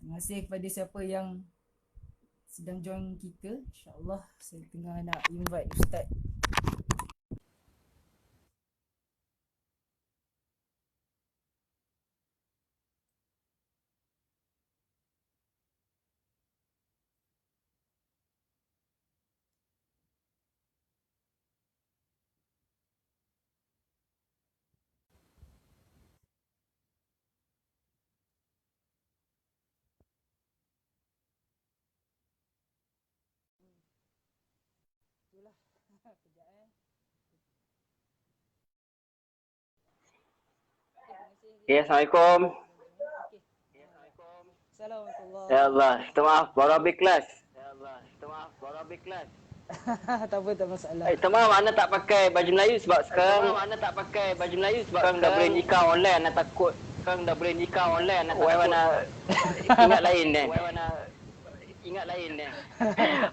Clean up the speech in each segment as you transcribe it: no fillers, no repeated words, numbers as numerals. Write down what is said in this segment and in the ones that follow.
Terima kasih kepada siapa yang sedang join kita. InsyaAllah saya tengah nak invite Ustaz. Itulah. Kejap Ya, Assalamualaikum. Assalamualaikum. Ya Allah, minta maaf, baru habis kelas. Tak apa, tak masalah. Minta maaf, Ana tak pakai baju Melayu sebab sekarang sekarang dah boleh nikah online, Ana takut. Sekarang dah boleh nikah online, Ana takut. Ana ingat lain ni.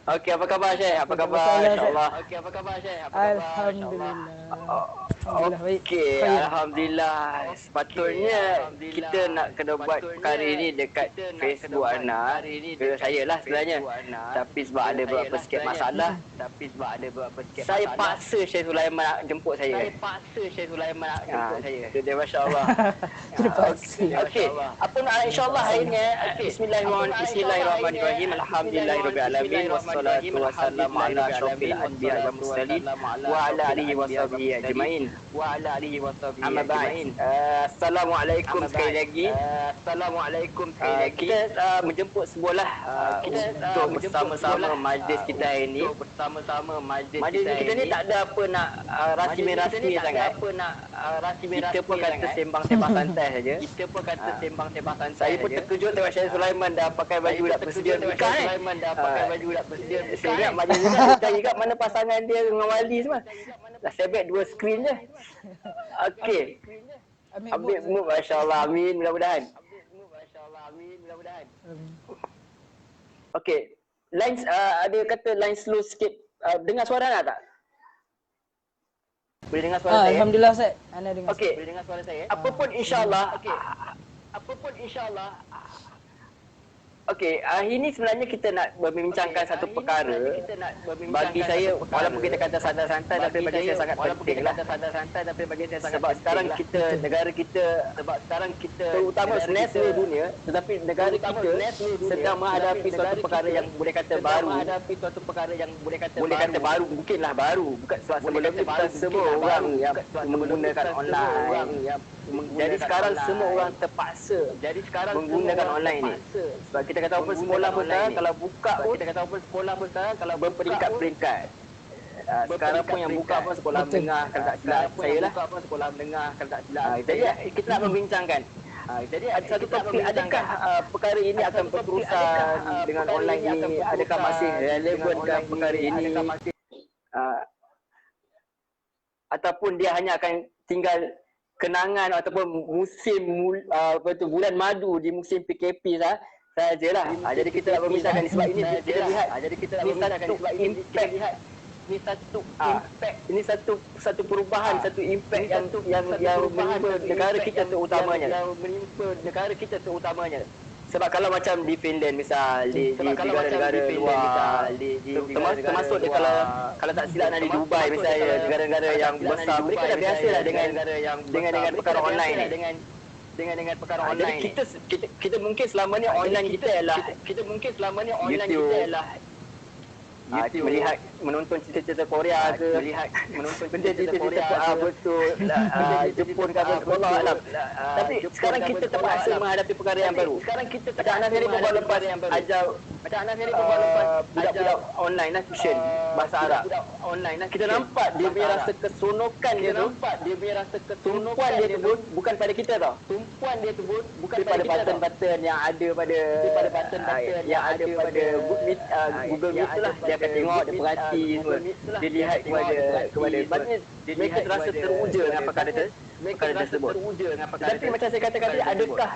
Okey, apa khabar Syekh? Apa khabar? InsyaAllah. Okey, apa khabar Syekh? Alhamdulillah. Alhamdulillah baik. Okey, Alhamdulillah. Sepatutnya kita nak kena buat perkara ini dekat Facebook Ana. Ke saya lah sebenarnya. Tapi sebab ada beberapa sikit masalah, saya paksa Syekh Sulaiman nak jemput saya. Itu dia, Masya-Allah. Okey, apa nak insya-Allah hari ni? Bismillahirrahmanirrahim. Alhamdulillahirabbil alamin wassalatu wassalamu ala asyrofil anbiya'i wal mursalin wa ala alihi washabihi ajmain. Amma ba'd. Assalamualaikum sekali lagi. Kita menjemput sebuah untuk bersama-sama majlis kita hari ini. Majlis kita ni tak ada apa nak rasmi-rasmi sangat. Kita pun kata sembang-sembang santai saja. Saya pun terkejut tengok Syekh Sulaiman dah pakai baju dah bersedia nikah ni. Saya ingat majlis ni kan cari kat mana pasangan dia dengan wali semua. Dah sebab dua skrin je. Okey. Ambil mood, masya-Allah. Amin, mudah-mudahan. Okey. Line ada kata line slow sikit. Dengar suara Ana tak? Boleh dengar suara saya? Alhamdulillah Ustaz. Ana dengar. Okey. Boleh dengar suara saya? Apapun insya-Allah. Okey, hari ni sebenarnya kita nak membincangkan satu perkara. Bagi saya, walaupun kita kata santai-santai, tapi bagi saya sangat penting lah. Sebab sekarang kita, negara kita, terutama sebenarnya seluruh dunia, tetapi negara kita sedang menghadapi suatu perkara yang boleh kata baru. Boleh kata baru, mungkinlah baru. Bukan sebab sebelum ni bukan semua orang yang menggunakan online. Jadi sekarang semua orang terpaksa menggunakan online ni. Sebab kita kata open sekolah pun sekarang kalau buka pun berperingkat-peringkat. Sekarang pun yang buka pun sekolah menengah kalau tak silap saya lah. Jadi kita nak membincangkan. Jadi ada satu topik, adakah perkara ini akan berterusan dengan online ini? Adakah masih relevankah perkara ini? Ataupun dia hanya akan tinggal kenangan ataupun bulan madu di musim PKP sajalah. Jadi kita nak berbincangkan sebab ini kita lihat ini satu perubahan, satu impact yang menimpa negara kita terutamanya. Sebab kalau macam di Finland misal, di negara-negara luar, termasuk dia kalau tak silap di Dubai misalnya, negara-negara yang besar, mereka dah biasa lah dengan perkara online ni. Jadi kita mungkin selama ni online kita ialah YouTube, melihat menonton cerita-cerita Korea ke, benda cerita-cerita betul Jepun ke apa, wallahu alam. Tapi sekarang kita terpaksa menghadapi perkara yang baru. Macam anak saya ni pun baru lepas ajar budak-budak online lah, tuition bahasa Arab. Kita nampak dia punya rasa keseronokan dia tu, tumpuan dia tu bukan pada kita tau. Bukan pada button-button yang ada pada Google Meet tu lah. Dia akan tengok, dia perhati semua. Dia lihat kepada mereka terasa teruja dengan perkara tersebut. Tetapi macam saya katakan tadi, adakah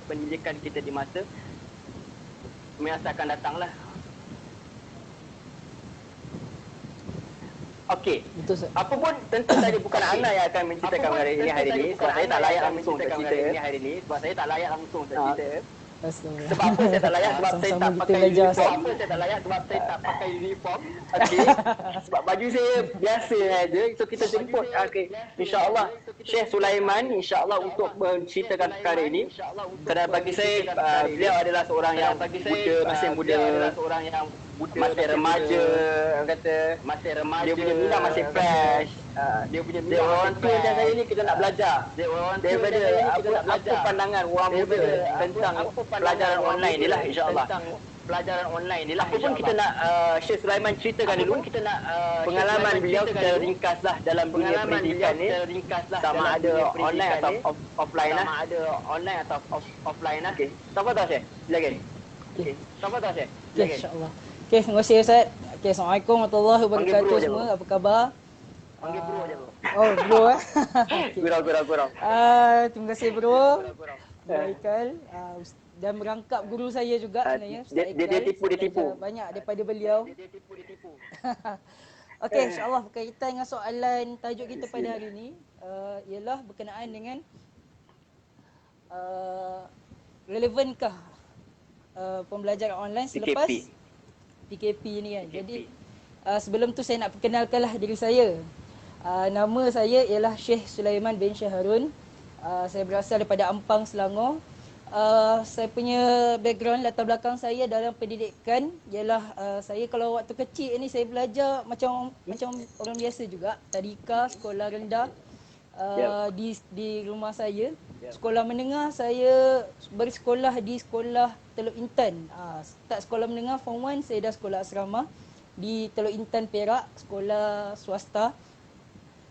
pendidikan kita di masa akan datanglah. Okey. Betul Ustaz. Apa pun tentu saja bukan Ana yang akan menceritakan hari ini sebab saya tak layak langsung untuk cerita. Astagfirullah. Sebab apa saya tak layak? Sebab saya Sama-sama tak kita pakai belajar, uniform. Ustaz. Saya tak layak sebab saya tak pakai uniform. Okey. Sebab baju saya biasa aja. So kita jemput insya-Allah Syekh Sulaiman insya-Allah untuk menceritakan perkara ini. Kerana bagi saya beliau adalah seorang yang muda, masih muda, masih remaja, orang kata dia punya minda masih fresh. Dia orang tua macam saya ni kita nak belajar daripada apa pandangan orang muda tentang pelajaran online ni lah insya-Allah. Apa pun kita nak Syekh Sulaiman ceritakan dulu pengalaman beliau secara ringkas lah dalam dunia pendidikan ni, sama ada online atau offline lah. Okey. Tafadhal Syekh. Silakan. Okey. Tafadhal Syekh. Okey, insya-Allah. Okey, terima kasih Ustaz. Okey, Assalamualaikum warahmatullahi wabarakatuh bro je, semua. bro. Apa khabar? Panggil bro je bro. Oh, bro eh. Gurau. Terima kasih bro. Baikal. Dan merangkap guru saya juga sebenarnya. Ustaz Dia Iqbal. tipu. Saya belajar banyak daripada beliau. Okey, insya-Allah berkaitan dengan soalan tajuk kita pada hari ini ialah berkenaan dengan relevankah pembelajaran online selepas PKP ni kan. Jadi sebelum tu saya nak perkenalkanlah diri saya. Nama saya ialah Syekh Sulaiman bin Syekh Harun. Saya berasal daripada Ampang, Selangor. Saya punya background latar belakang saya dalam pendidikan ialah saya kalau waktu kecil ni saya belajar macam orang biasa juga, tadika, sekolah rendah di rumah saya. Sekolah menengah saya bersekolah di sekolah Teluk Intan. Start sekolah menengah form 1 saya dah sekolah asrama di Teluk Intan Perak, sekolah swasta.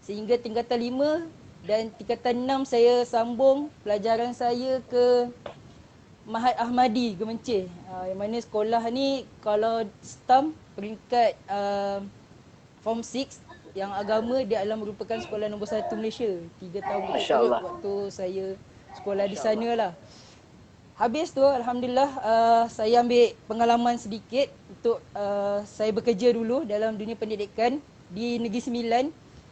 Sehingga tingkatan 5 dan tingkatan 6 saya sambung pelajaran saya ke Mahad Ahmadi Gemencih. Yang mana sekolah ni kalau STAM peringkat form 6 yang agama dia adalah merupakan sekolah nombor 1 Malaysia. 3 tahun berturut waktu saya sekolah di sana lah. Habis tu alhamdulillah saya ambil pengalaman sedikit untuk saya bekerja dulu dalam dunia pendidikan di Negeri Sembilan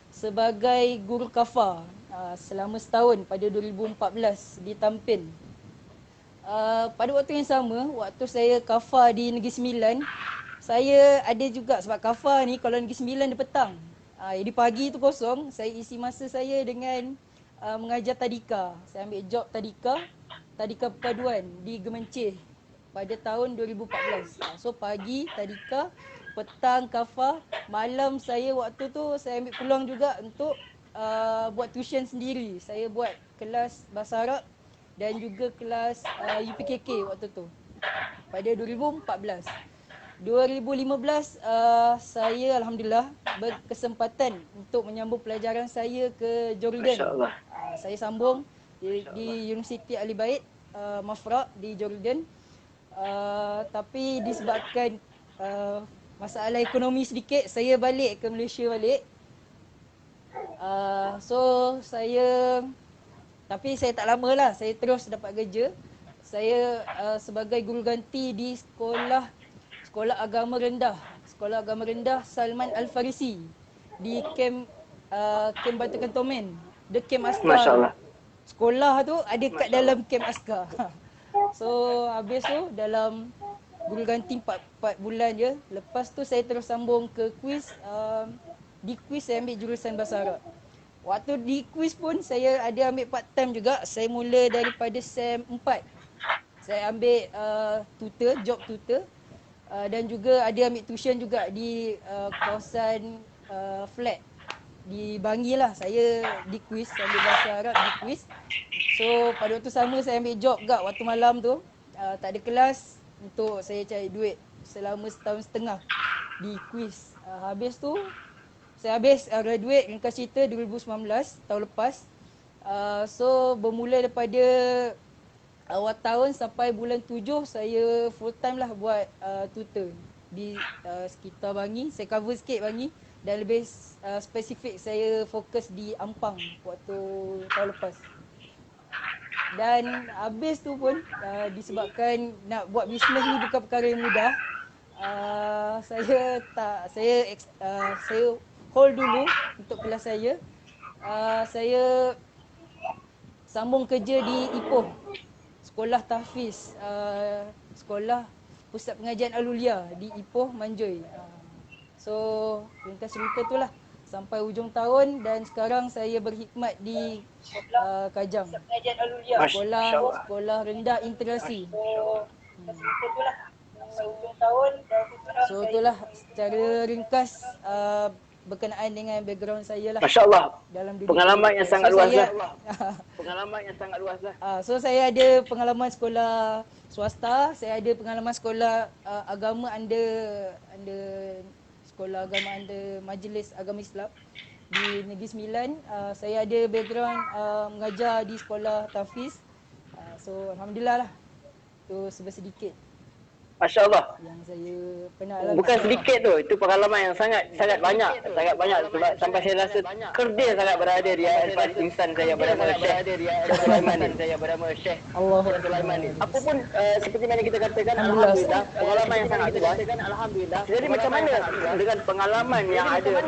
sebagai guru kafar selama setahun pada 2014 di Tampin. Pada waktu yang sama, waktu saya kafar di Negeri Sembilan, saya ada juga sebab kafar ni kalau Negeri Sembilan dia petang. Jadi pagi tu kosong, saya isi masa saya dengan mengajar tadika. Saya ambil job tadika perpaduan di Gemencih pada tahun 2014. So pagi tadika, petang kafar, malam saya waktu tu saya ambil peluang juga untuk buat tuition sendiri. Saya buat kelas bahasa Arab dan juga kelas UPKK waktu tu pada 2014. 2015 saya alhamdulillah berkesempatan untuk menyambung pelajaran saya ke Jordan. Saya sambung di Universiti Ali Bait Mafraq di Jordan. Tapi disebabkan masalah ekonomi sedikit, saya balik ke Malaysia balik. Tapi saya tak lama lah, saya terus dapat kerja. Saya sebagai guru ganti di sekolah agama rendah Salman Al-Farisi di camp Batu Kentomen, the camp askar. Masya-Allah. Sekolah tu ada kat dalam camp askar. So habis tu dalam guru ganti 4 bulan je. Lepas tu saya terus sambung ke quiz. Di quiz saya ambil jurusan bahasa Arab. Waktu di quiz pun saya ada ambil part time juga. Saya mula daripada SEM 4. Saya ambil job tutor. Dan juga ada ambil tuition juga di kawasan flat di Bangi lah. Saya di quiz, ambil bahasa Arab di quiz. So pada waktu sama saya ambil job juga waktu malam tu. Tak ada kelas untuk saya cari duit selama setahun setengah di quiz. Habis tu saya habis graduate ringkas cerita 2019 tahun lepas. So bermula daripada awal tahun sampai bulan 7 saya full time lah buat tutor di sekitar Bangi. Saya cover sikit Bangi dan lebih spesifik saya fokus di Ampang waktu tahun lepas. Dan habis tu pun disebabkan nak buat bisnes ni bukan perkara yang mudah. Saya hold dulu untuk kelas saya. Saya sambung kerja di Ipoh, Sekolah Tahfiz, Sekolah Pusat Pengajian Alulia di Ipoh, Manjoy. So ringkas cerita tu lah sampai hujung tahun, dan sekarang saya berkhidmat di Kajang, Sekolah Rendah Integrasi. So itulah secara ringkas berkenaan dengan background saya lah. Masya Allah. Dalam dunia Pengalaman yang sangat luas lah. So saya ada pengalaman sekolah swasta, saya ada pengalaman sekolah agama under sekolah agama under Majlis Agama Islam di Negeri Sembilan. Saya ada background mengajar di sekolah tahfiz. So alhamdulillah lah. Tu sedikit Masya Allah. yang saya pernah alami. Bukan sedikit tu, itu pengalaman yang sangat banyak sebab sampai saya rasa kerdil sangat berada di hadapan insan saya bernama Syekh Sulaiman ni. Apa pun seperti mana kita katakan, alhamdulillah pengalaman yang sangat luas. Jadi macam mana dengan pengalaman yang ada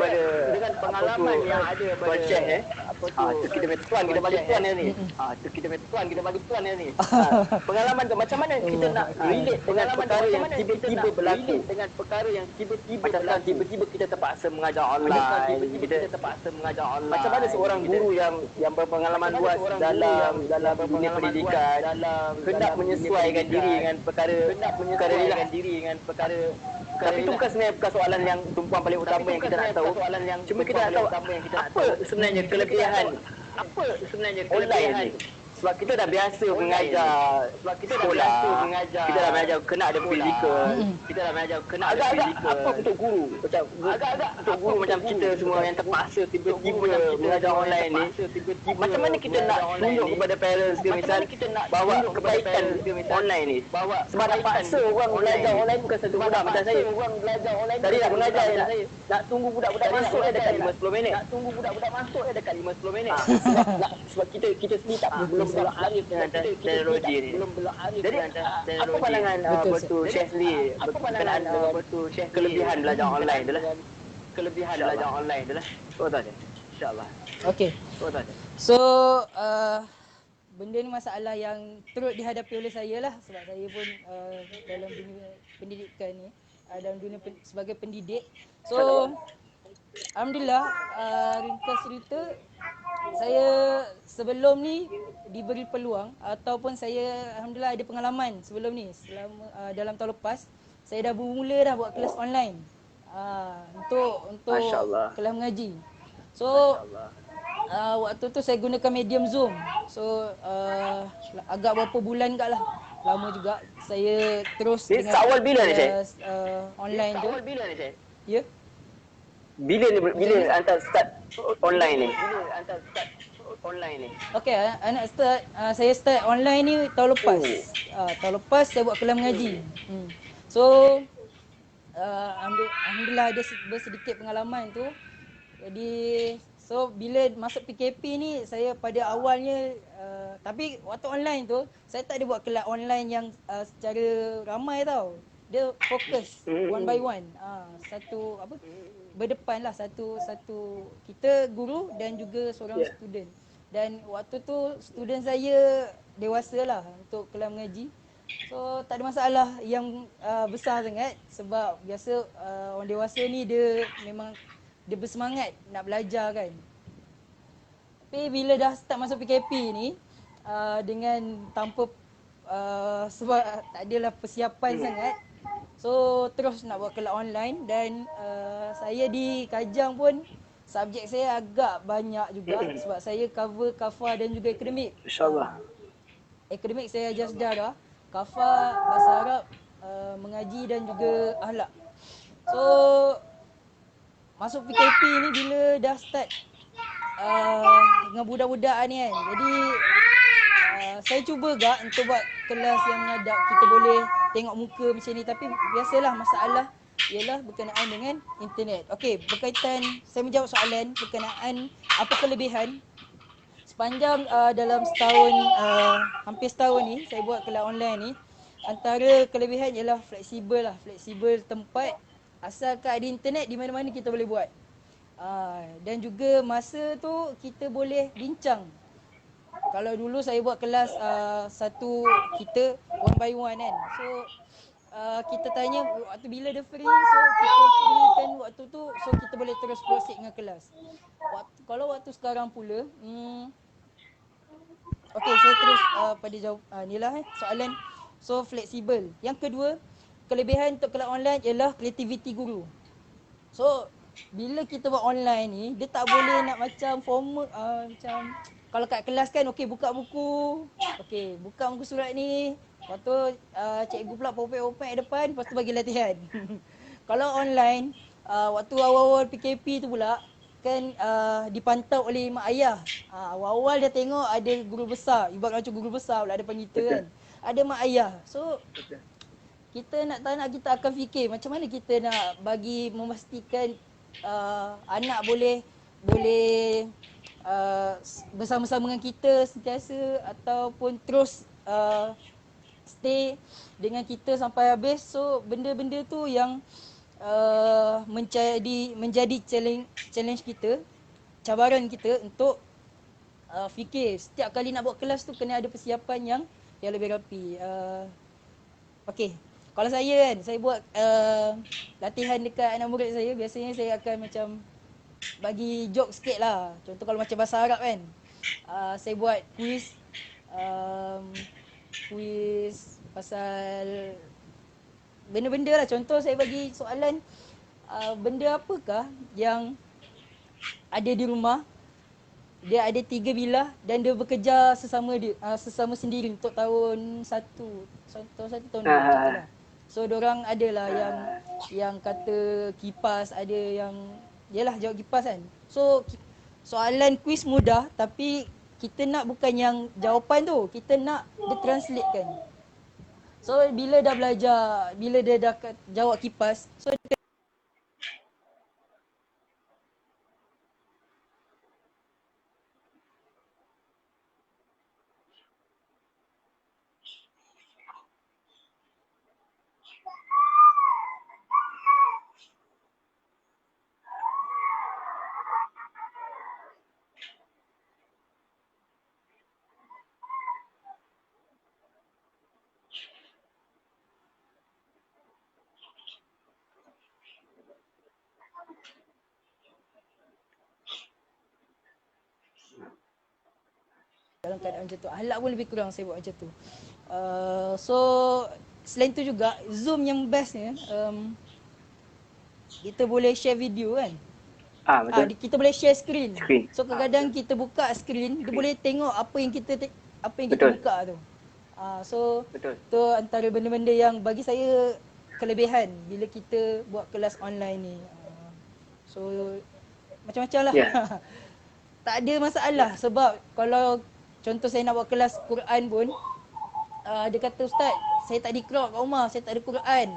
pada Syekh tu kita tuan kita balik tuan ni. Kita balik tuan ni. Pengalaman tu macam mana kita nak relate dengan perkara yang tiba-tiba berlaku, macam tiba-tiba kita terpaksa mengajar online, macam mana seorang guru yang berpengalaman luas dalam dunia pendidikan hendak menyesuaikan diri dengan perkara ni lah. Tapi itu bukan sebenarnya soalan yang tumpuan paling utama yang kita nak tahu. Cuma kita nak tahu apa sebenarnya kelebihan online ni. Sebab kita dah biasa mengajar sekolah, kita dah mengajar kena ada fizikal, agak-agak apa untuk guru, untuk guru macam kita semua yang terpaksa tiba-tiba mengajar online ni, macam mana kita nak tunjuk kepada parents ke misal bahawa kebaikan online ni. Sebab nak paksa orang belajar online bukan satu budak macam saya. Tadi nak mengajar nak tunggu budak-budak masuk dekat 5-10 minit. Sebab kita sendiri tak belum arif dengan teknologi ni. Jadi apa pandangan Syekh Lee berkenaan kelebihan belajar online tu lah? Oh tak ada. InsyaAllah. Okey. So benda ni masalah yang turut dihadapi oleh saya lah, sebab saya pun dalam dunia pendidikan ni, dalam dunia sebagai pendidik. So alhamdulillah, ringkas cerita, saya sebelum ni diberi peluang ataupun saya alhamdulillah ada pengalaman sebelum ni. Dalam tahun lepas saya dah bermula dah buat kelas online untuk kelas mengaji. So waktu tu saya gunakan medium Zoom. So agak berapa bulan kat lah, lama juga saya terus ni dengan awal bila ni kelas online tu. Ya. Bila hantar start online ni? Okey, saya start online ni tahun lepas. Tahun lepas saya buat kelas mengaji. So alhamdulillah ada sedikit pengalaman tu. Jadi so bila masuk PKP ni, saya pada awalnya tapi waktu online tu saya tak ada buat kelas online yang secara ramai tau. Dia fokus one by one. Satu berdepan lah, satu kita guru dan juga seorang student. Dan waktu tu student saya dewasa lah untuk kelas mengaji. So tak ada masalah yang besar sangat, sebab biasa orang dewasa ni dia memang dia bersemangat nak belajar kan. Tapi bila dah start masuk PKP ni, dengan tanpa sebab tak adalah persiapan sangat, so terus nak buat kelas online. Dan saya di Kajang pun subjek saya agak banyak juga, sebab saya cover kafah dan juga akademik. InsyaAllah. Akademik saya ajar sejarah, kafah, bahasa Arab, mengaji dan juga akhlak. So masuk PKP ni bila dah start dengan budak-budak ni kan, jadi saya cuba gak untuk buat kelas yang menghadap, kita boleh tengok muka macam ni. Tapi biasalah masalah ialah berkenaan dengan internet. Okey, berkaitan, saya menjawab soalan berkenaan apa kelebihan sepanjang dalam setahun, hampir setahun ni saya buat kelas online ni. Antara kelebihan ialah fleksibel tempat, asalkan ada internet di mana-mana kita boleh buat. Dan juga masa tu kita boleh bincang. Kalau dulu saya buat kelas satu kita one by one kan. So kita tanya waktu bila dia free, so kita free kan waktu tu, so kita boleh terus proceed dengan kelas. Kalau waktu sekarang pula, okey, saya terus pada jawab ni lah soalan. So fleksibel. Yang kedua, kelebihan untuk kelas online ialah kreativiti guru. So bila kita buat online ni, dia tak boleh nak macam formal, macam kalau kat kelas kan, okey buka buku, okey buka muka surat ni, lepas tu cikgu pula popek-popek depan, lepas tu bagi latihan. Kalau online, waktu awal-awal PKP tu pula kan dipantau oleh mak ayah. Awal-awal dia tengok ada guru besar, ibarat macam guru besar pula depan kita kan. Ada mak ayah. So kita nak tak nak kita akan fikir macam mana kita nak bagi memastikan anak boleh bersama-sama dengan kita sentiasa ataupun terus stay dengan kita sampai habis. So benda-benda tu yang menjadi challenge kita, cabaran kita untuk fikir setiap kali nak buat kelas tu kena ada persiapan yang lebih rapi. Okey. Kalau saya kan, saya buat latihan dekat anak murid saya, biasanya saya akan macam bagi joke sikit lah. Contoh kalau macam bahasa Arab kan, saya buat quiz pasal benda-benda lah. Contoh saya bagi soalan, benda apakah yang ada di rumah, dia ada 3 bilah dan dia bekerja sesama sendiri untuk tahun 1, tahun 2 macam tu lah. So diorang adalah yang kata kipas, ada yang yalah jawab kipas kan. So soalan kuis mudah, tapi kita nak bukan yang jawapan tu, kita nak dia translate kan. So bila dah belajar, bila dia dah jawab kipas, so dalam keadaan macam tu. Ahlak pun lebih kurang saya buat macam tu. So selain tu juga Zoom yang bestnya, kita boleh share video kan. Betul. Kita boleh share screen. So kadang-kadang kita buka screen, dia boleh tengok apa yang kita buka tu. So betul. Tu antara benda-benda yang bagi saya kelebihan bila kita buat kelas online ni. So macam-macam lah. Tak ada masalah sebab kalau contoh saya nak buat kelas Quran pun, dia kata ustaz, saya tak diqra' kat rumah, saya tak ada Quran.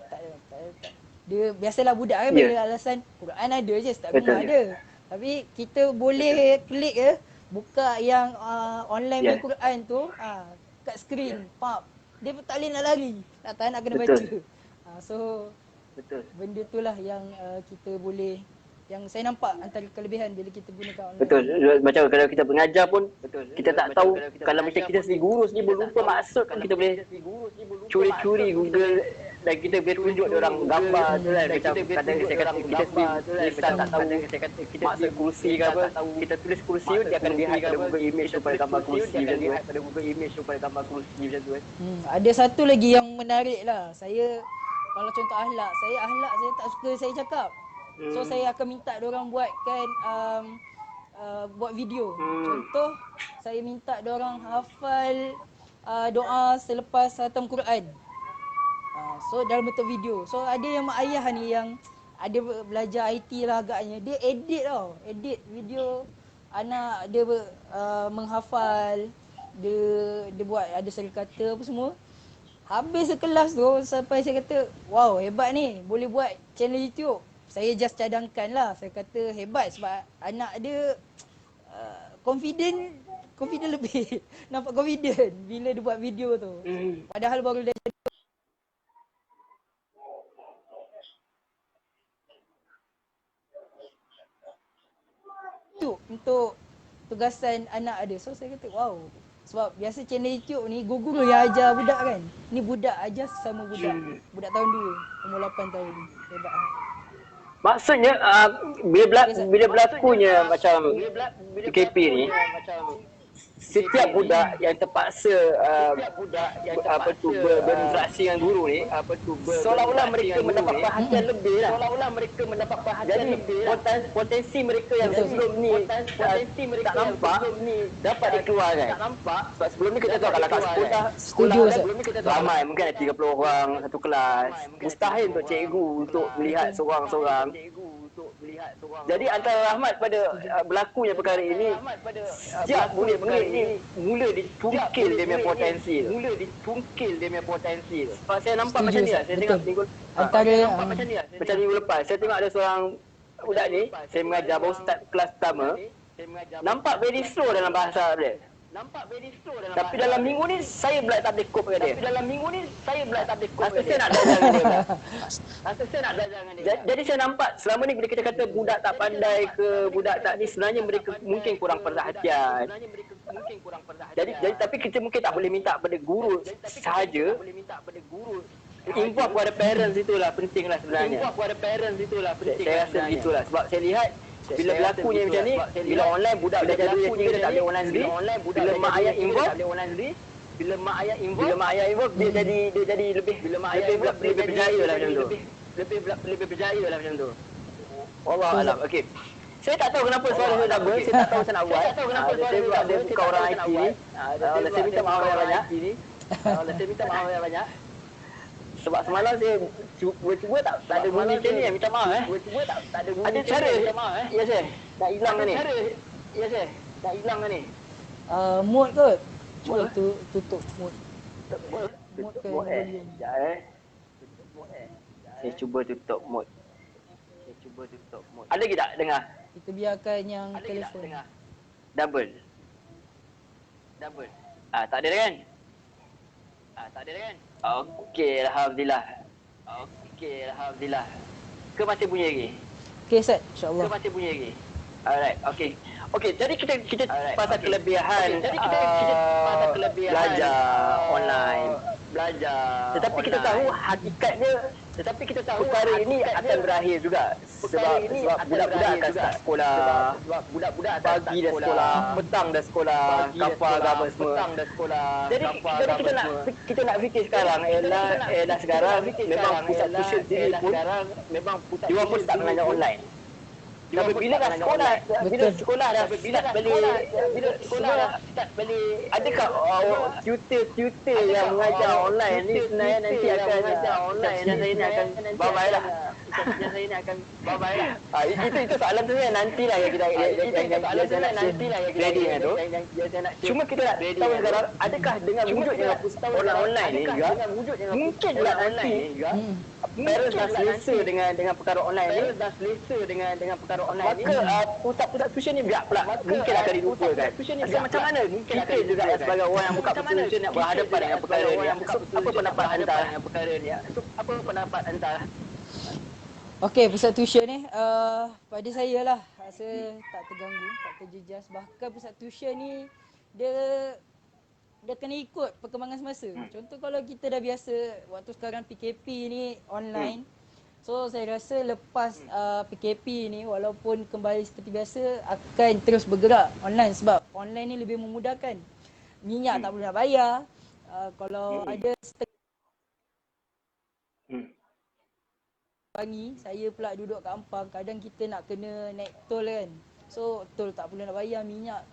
Tak ada. Dia biasalah budak kan bagi alasan Quran ada je, ustaz rumah ada. Tapi kita boleh klik buka yang online main Quran tu, kat skrin, pap. Dia pun tak boleh nak lari, tak tahan nak kena baca. So benda tu lah yang kita boleh, yang saya nampak antara kelebihan bila kita gunakan online. Betul. Macam kalau kita mengajar pun, kita tak tahu kalau macam kita sendiri guru sendiri berlupa maksud pun kita boleh curi-curi Google dan kita boleh tunjuk dia orang gambar tu kan. Macam kadang saya kata kita sendiri kita tak tahu maksud kursi ke apa, kita tulis kursi tu dia akan lihat pada Google Image tu pada gambar kursi macam tu kan. Ada satu lagi yang menarik lah. Saya kalau contoh ahlak saya tak suka saya cakap. So saya akan minta diorang buatkan buat video. Contoh saya minta diorang hafal doa selepas khatam Quran. So dalam bentuk video. So ada yang mak ayah ni yang ada belajar IT lah agaknya, dia edit video anak dia menghafal, dia buat ada seri kata apa semua. Habis sekelas tu sampai saya kata, wow hebat ni, boleh buat channel YouTube. Saya just cadangkan lah, saya kata hebat sebab anak dia confident lebih. Nampak confident bila dia buat video tu. Padahal baru dia untuk tugasan anak ada. So saya kata wow. Sebab biasa channel YouTube ni guru-guru yang ajar budak kan. Ni budak ajar sesama budak. Budak tahun 2, umur 8 tahun. Hebat. Maksudnya bila berlakunya macam PKP ni, setiap budak yang terpaksa berinteraksi dengan guru ni, seolah-olah mereka mendapat perhatian lebih lah. Jadi potensi mereka yang sebelum ni tak nampak dapat dikeluarkan. Sebab sebelum ni kita tahu kalau kat sekolah ramai, mungkin ada 30 orang satu kelas. Mustahil untuk cikgu untuk melihat seorang-seorang. Jadi antara rahmat pada berlakunya perkara ini, setiap murid-murid ni mula ditungkil dia punya potensi. Sebab saya nampak macam ni lah. Saya tengok macam minggu lepas, saya tengok ada seorang budak ni, saya mengajar baru start kelas pertama, nampak very slow dalam bahasa dia. Tapi dalam minggu ni saya pula tak boleh cope dengan dia. Rasa saya nak belajar dengan dia. Jadi saya nampak selama ni bila kita kata budak tak pandai ke, budak tak ni, sebenarnya mereka mungkin kurang perhatian. Jadi tapi kita mungkin tak boleh minta pada guru sahaja. Involve kepada parents itulah penting lah sebenarnya. Saya rasa begitulah. Sebab saya lihat bila berlakunya macam ni, bila online budak belajar dulu dia tak boleh online sendiri. Bila mak ayah involve, dia jadi lebih berjaya lah macam tu. Wallah alam. Okey. Saya tak tahu kenapa suara saya double, saya tak tahu macam nak buat. Saya buat dia bukan orang IT ni. Saya minta maaf yang banyak. Sebab semalam saya cuba tak ada bunyi macam ni, minta maaf Ada cara ya saya dah hilang ni. Mode kot. Cuba tutup mode. Mode ke volume. Saya cuba tutup mode. Ada ke tak dengar? Kita biarkan yang telefon. Double. Tak ada kan? Okey, Alhamdulillah. Ke masih bunyi lagi? Okey, Ustaz. InsyaAllah. Alright, okey. Jadi kita pasal kelebihan belajar online. Tetapi kita tahu hakikatnya perkara ini akan berakhir juga. Sebab budak-budak akan start sekolah. Pagi dah sekolah, petang dah sekolah, kafar agama semua. Jadi kita nak fikir sekarang ialah sekarang memang pusat tuition sendiri pun dia pun start mengajar online. Tapi bila dah sekolah dah start balik, adakah tutor yang mengajar online ni sebenarnya nanti akan saya ni akan bye-bye lah. Itu soalan tu yang nantilah yang kita ready dengan tu. Cuma kita nak tahu sekarang, adakah dengan wujudnya online ni juga, mungkin juga nanti parents dah selesa dengan perkara online ni, maka pusat-pusat tuition ni biar pula mungkin akan dilupakan. Macam mana kita juga sebagai orang yang buka pusat tuition nak berhadapan dengan perkara ni? Apa pendapat anda? Okey, pusat tuition ni pada saya lah rasa tak terganggu, tak terjejas. Bahkan pusat tuition ni dia kena ikut perkembangan semasa. Contoh kalau kita dah biasa waktu sekarang PKP ni online. So saya rasa lepas PKP ni walaupun kembali seperti biasa akan terus bergerak online sebab online ni lebih memudahkan. Minyak tak perlu nak bayar. Kalau ada pagi, saya pula duduk kat Ampang, kadang kita nak kena naik tol kan. So tol tak perlu nak bayar, minyak.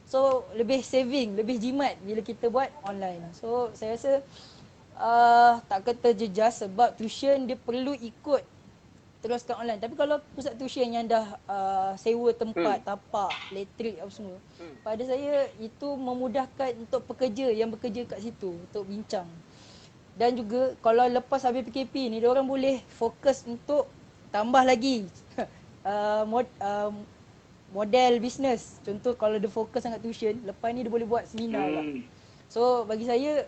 So lebih saving, lebih jimat bila kita buat online. So saya rasa tak kata jejas sebab tuition dia perlu ikut teruskan online. Tapi kalau pusat tuition yang dah sewa tempat, tapak, elektrik apa semua, pada saya itu memudahkan untuk pekerja yang bekerja kat situ untuk bincang. Dan juga kalau lepas habis PKP ni, diorang boleh fokus untuk tambah lagi model bisnes. Contoh kalau dia fokus sangat tuition, lepas ni dia boleh buat seminar lah. So bagi saya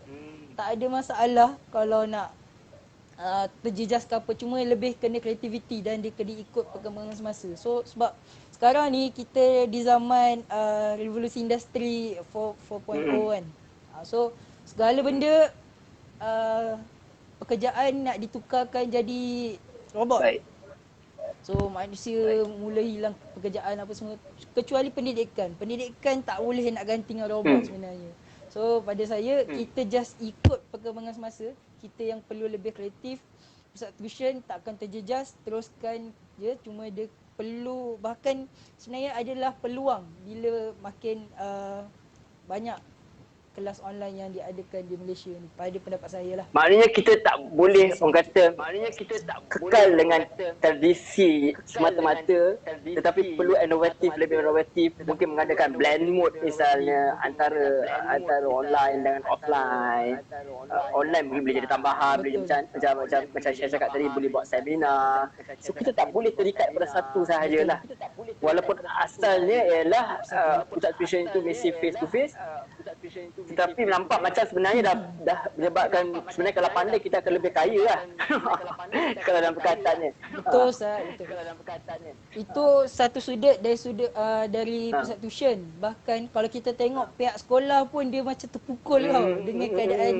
tak ada masalah kalau nak terjejas ke apa, cuma lebih kena kreativiti dan dia kena ikut perkembangan semasa. So sebab sekarang ni kita di zaman revolusi industri 4.0 kan. So segala benda pekerjaan nak ditukarkan jadi robot. Baik. So manusia mula hilang pekerjaan apa semua, kecuali pendidikan. Pendidikan tak boleh nak ganti dengan robot sebenarnya. So pada saya kita just ikut perkembangan semasa. Kita yang perlu lebih kreatif. Pusat tuition tak akan terjejas, teruskan je. Cuma dia perlu, bahkan sebenarnya adalah peluang bila makin banyak kelas online yang diadakan di Malaysia ni, pada pendapat saya lah. Maknanya kita tak boleh orang kata kekal dengan tradisi semata-mata, tetapi perlu inovatif, lebih inovatif, mungkin mengadakan blend mode misalnya antara online dengan offline. Online mungkin boleh jadi tambahan, boleh macam saya cakap tadi, boleh buat seminar. So kita tak boleh terikat pada satu sahajalah. Walaupun asalnya ialah pusat tuition itu mesti face to face, tetapi nampak macam sebenarnya dah menyebabkan sebenarnya kalau pandai kita akan lebih kaya lah. Kalau dalam perkataannya. Betul Ustaz, betul. Itu satu sudut dari pusat tuition. Bahkan kalau kita tengok pihak sekolah pun dia macam terpukul tau dengan keadaan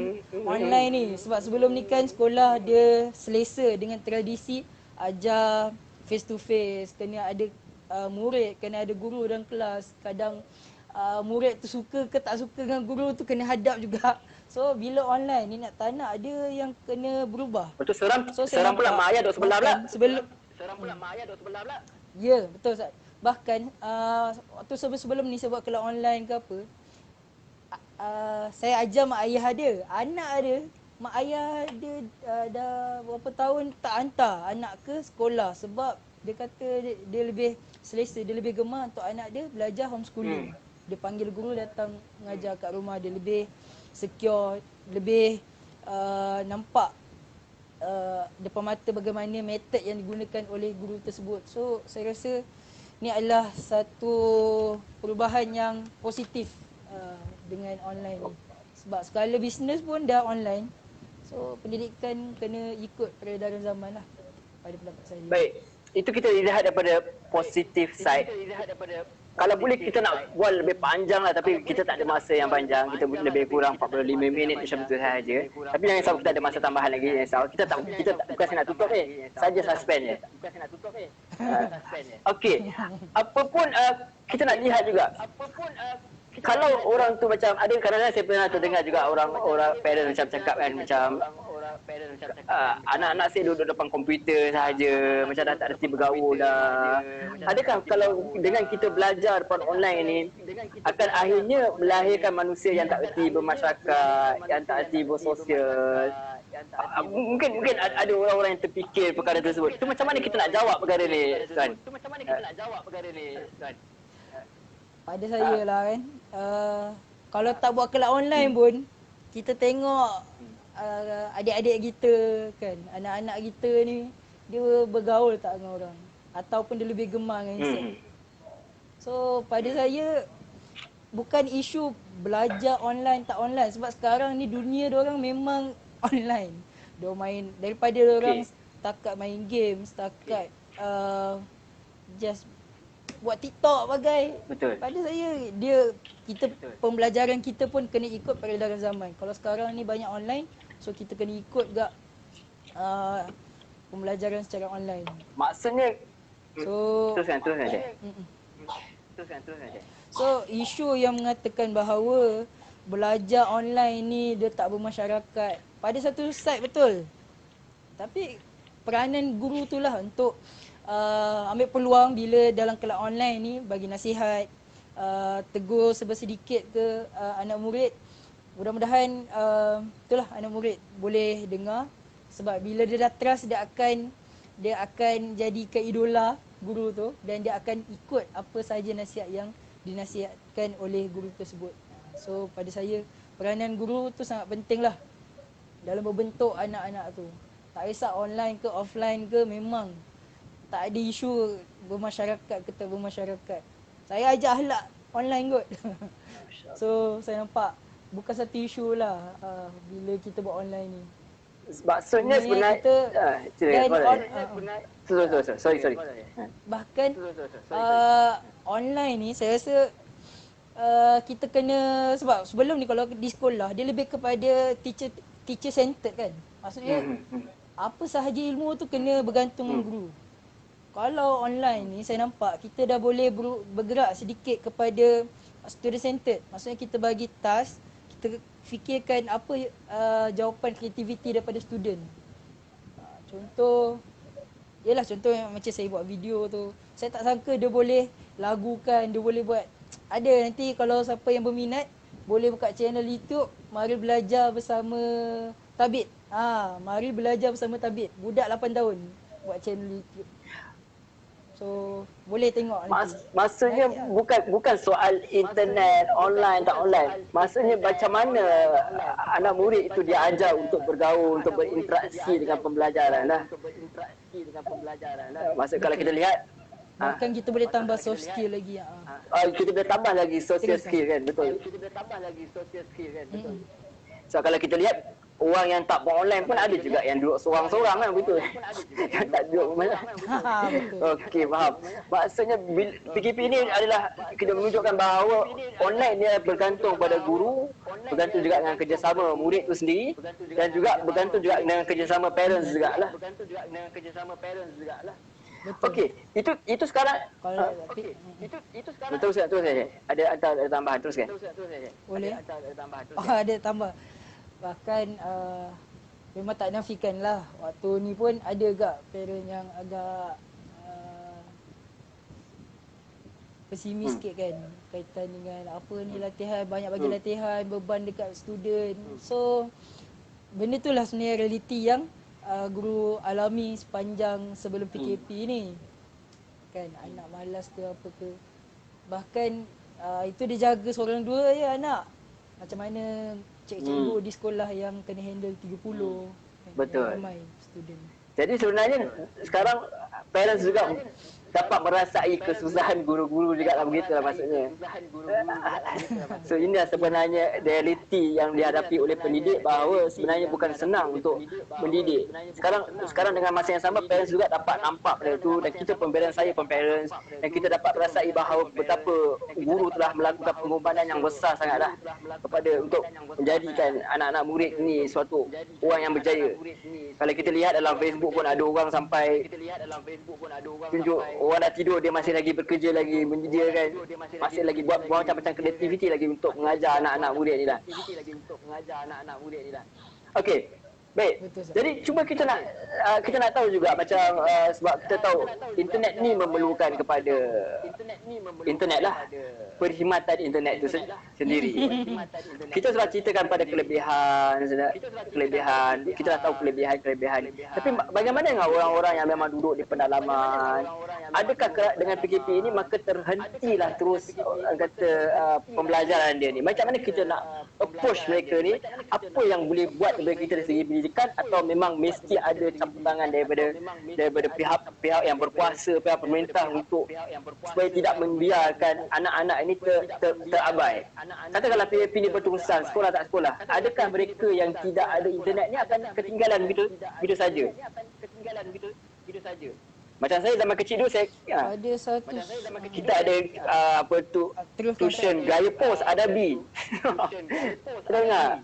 online ni. Sebab sebelum ni kan sekolah dia selesa dengan tradisi ajar face to face, kena ada murid, kena ada guru dalam kelas. Kadang murid tu suka ke tak suka dengan guru tu kena hadap juga. So bila online ni nak tak nak ada yang kena berubah. Betul, seram pula mak ayah duduk sebelah pula. Ya, betul Ustaz. Bahkan waktu sebelum ni saya buat kelas online ke apa, saya ajar mak ayah dia, anak dia, mak ayah dia dah berapa tahun tak hantar anak ke sekolah sebab dia kata dia lebih selesa, dia lebih gemar untuk anak dia belajar homeschooling. Dia panggil guru datang mengajar kat rumah, dia lebih secure, lebih nampak depan mata bagaimana metod yang digunakan oleh guru tersebut. So saya rasa ni adalah satu perubahan yang positif dengan online ni. Sebab skala bisnes pun dah online. So pendidikan kena ikut peredaran zaman lah pada pendapat saya. Baik, itu kita lihat daripada positif side. Kalau boleh kita nak buat lebih panjang lah, tapi kita tak ada masa yang panjang. Kita lebih kurang 45 minit macam tu sahaja. Tapi jangan risau, kita ada masa tambahan lagi. Jangan risau. Kita bukan nak tutup saja suspend je. Okey. Apa pun kita nak lihat juga. Kalau orang tu macam, ada kadang-kadang saya pernah terdengar juga orang parent macam cakap kan, macam anak-anak saya duduk depan komputer sahaja, macam dah tak reti bergaul dah. Adakah kalau dengan kita belajar depan online ni akan akhirnya melahirkan manusia yang tak reti bermasyarakat, yang tak reti bersosial? Mungkin ada orang-orang yang terfikir perkara tersebut. Itu macam mana kita nak jawab perkara ni, Tuan? Pada saya lah kan, kalau tak buat kelas online pun, kita tengok adik-adik kita kan, anak-anak kita ni, dia bergaul tak dengan orang, ataupun dia lebih gemar dengan handset. So pada saya bukan isu belajar online tak online, sebab sekarang ni dunia diorang memang online. Diorang main, daripada diorang setakat main game, setakat just buat TikTok bagai. Betul. Pada saya pembelajaran kita pun kena ikut peredaran zaman. Kalau sekarang ni banyak online, so kita kena ikut gak pembelajaran secara online. Maksudnya teruskan. So isu yang mengatakan bahawa belajar online ni dia tak bermasyarakat, pada satu side betul. Tapi peranan guru tu lah untuk ambil peluang bila dalam kelas online ni bagi nasihat, tegur sedikit ke anak murid. Mudah-mudahan itulah anak murid boleh dengar, sebab bila dia dah trust, dia akan jadikan idola guru tu, dan dia akan ikut apa sahaja nasihat yang dinasihatkan oleh guru tersebut. So pada saya peranan guru tu sangat penting lah dalam membentuk anak-anak tu. Tak kisah online ke offline ke, memang tak ada isu bermasyarakat ke tak bermasyarakat. Saya ajar akhlak online kot. So saya nampak bukan satu isu lah bila kita buat online ni. maksudnya Ini sebenarnya kita sorry. bahkan online ni saya rasa kita kena, sebab sebelum ni kalau di sekolah dia lebih kepada teacher centered kan. Maksudnya apa sahaja ilmu tu kena bergantung dengan guru. Kalau online ni saya nampak kita dah boleh bergerak sedikit kepada student centered. Maksudnya kita bagi task, kita fikirkan apa jawapan kreativiti daripada student. Contoh contoh yang macam saya buat video tu, saya tak sangka dia boleh lagukan, dia boleh buat. Ada nanti kalau siapa yang berminat boleh buka channel YouTube Mari Belajar Bersama Tabit. Mari Belajar Bersama Tabit. Budak 8 tahun buat channel YouTube. So boleh tengok nanti. Maksudnya bukan soal internet, online tak online. Maksudnya macam mana anak murid itu diajar untuk bergaul, untuk berinteraksi dengan pembelajaran lah. Maksud kalau kita lihat bahkan kita boleh tambah soft skill lagi. Kita boleh tambah lagi social skill kan, betul. So kalau kita lihat orang yang tak buat online pun ada juga yang duduk seorang-seorang kan, betul. Yang tak duduk mana. Okey, faham. Maksudnya PKP ini adalah kita menunjukkan bahawa online dia bergantung pada guru, bergantung juga dengan kerjasama murid tu sendiri dan juga bergantung juga dengan kerjasama parents jugalah. Okey, itu sekarang itu sekarang terus saja. Ada tambahan terus kan? Boleh. Ada tambah. Bahkan memang tak nafikan lah, waktu ni pun ada agak parent yang agak pesimis sikit kan kaitan dengan apa ni latihan, banyak bagi latihan, beban dekat student. So benda tu lah sebenarnya realiti yang guru alami sepanjang sebelum PKP ni kan. Anak malas ke apa ke, bahkan itu dia jaga seorang dua je anak. Macam mana cikgu di sekolah yang kena handle 30 kan, betul, ramai student. Jadi sebenarnya sekarang parents juga dapat merasai kesusahan guru-guru juga lah, begitulah maksudnya. So inilah sebenarnya realiti yang dihadapi oleh pendidik, bahawa sebenarnya bukan senang untuk mendidik. Sekarang dengan masa yang sama parents juga dapat nampak benda itu, dan kita pemberian saya pun parents, dan kita dapat merasai bahawa betapa guru telah melakukan pengorbanan yang besar sangatlah kepada untuk menjadikan anak-anak murid ini suatu orang yang berjaya. Kalau kita lihat dalam Facebook pun ada orang sampai tunjuk orang dah tidur, dia masih lagi bekerja lagi, menyediakan, masih lagi buat macam-macam kreativiti lagi untuk mengajar anak-anak murid ni lah. Okey, baik. Jadi cuba kita nak tahu juga macam sebab kita tahu internet ni memerlukan kepada internet lah, perkhidmatan internet itu sendiri. Kita sudah ceritakan pada kelebihan, kita dah tahu kelebihan. Tapi bagaimana dengan orang-orang yang memang duduk di pedalaman? Adakah dengan PKP ini maka terhentilah terus pembelajaran dia ni? Macam mana kita nak approach mereka ni? Apa yang boleh buat daripada kita dari segi pendidikan, atau memang mesti ada campur tangan daripada pihak yang berkuasa, pihak pemerintah untuk supaya tidak membiarkan anak-anak ini terabai? Katakanlah PKP ni berterusan, sekolah tak sekolah, adakah mereka yang tidak ada internet ni akan ketinggalan begitu saja? Macam saya zaman kecil dulu, ada satu kita ada tuition gaya pos adabi. Dengar.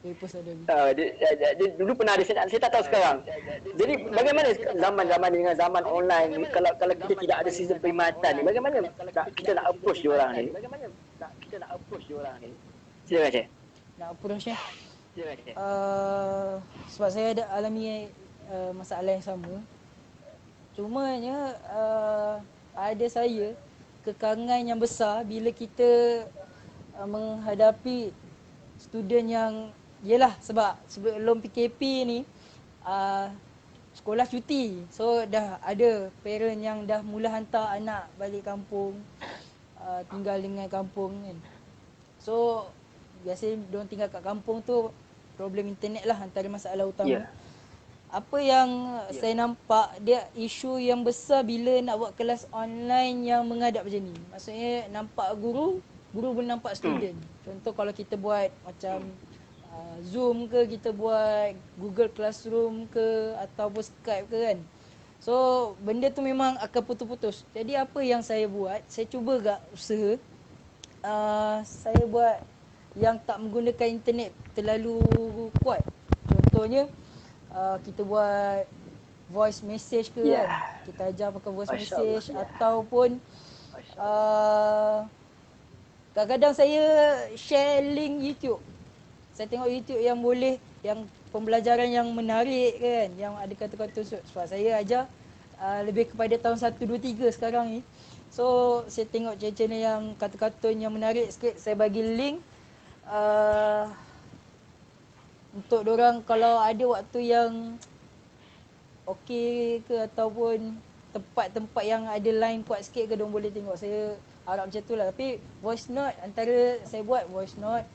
Dia dulu pernah ada, saya tak tahu sekarang. Jadi bagaimana zaman-zaman dengan zaman online, kalau kita tidak ada sistem perkhidmatan ni, bagaimana kita nak approach diorang ni? Silakan Cik. Nak approach sebab saya ada alami masalah yang sama. Cumanya ada saya kekangan yang besar bila kita menghadapi student yang, yelah sebab sebelum PKP ni sekolah cuti. So dah ada parent yang dah mula hantar anak balik kampung, tinggal dengan kampung kan. So biasanya diorang tinggal kat kampung tu, problem internet lah antara masalah utama. Apa yang saya nampak, dia isu yang besar bila nak buat kelas online yang menghadap macam ni. Maksudnya nampak guru boleh nampak student. Contoh kalau kita buat macam Zoom ke, kita buat Google Classroom ke, ataupun Skype ke kan. So benda tu memang akan putus-putus. Jadi apa yang saya buat, saya cuba gak usaha, saya buat yang tak menggunakan internet terlalu kuat. Contohnya kita buat voice message ke Ya. kan. Kita ajar pakai voice Masya Allah. message ataupun kadang-kadang saya share link YouTube. Saya tengok YouTube yang boleh, yang pembelajaran yang menarik kan, yang ada kata-kata sebab saya ajar lebih kepada tahun 1, 2, 3 sekarang ni. So saya tengok channel yang kata-kata yang menarik sikit, saya bagi link untuk dorang kalau ada waktu yang okey ke, ataupun tempat-tempat yang ada line kuat sikit ke, dorang boleh tengok. Saya harap macam tu lah. Tapi voice note, antara saya buat voice note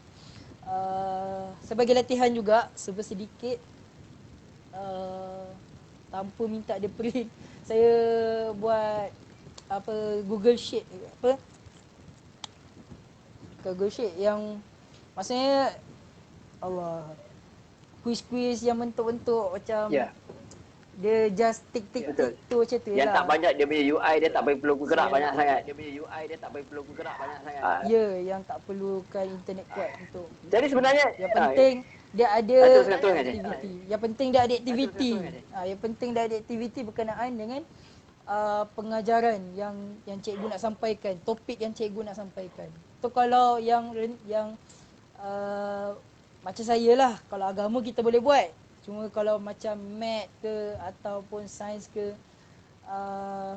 sebagai latihan juga, sedikit tanpa minta dia print. Saya buat Google Sheet Google Sheet yang maksudnya Allah, quiz-quiz yang bentuk-bentuk macam dia just tik tu macam tu Yang lah. tak banyak dia punya UI, dia tak perlu gerak banyak sangat. Ya, yang tak perlukan internet kuat untuk. Jadi sebenarnya Yang penting dia ada teruskan aktiviti. Yang penting dia ada aktiviti. Yang penting dia ada aktiviti berkenaan dengan pengajaran yang cikgu nak sampaikan, topik yang cikgu nak sampaikan. Tu kalau yang macam saya lah, kalau agama kita boleh buat. Cuma kalau macam math ke ataupun sains ke,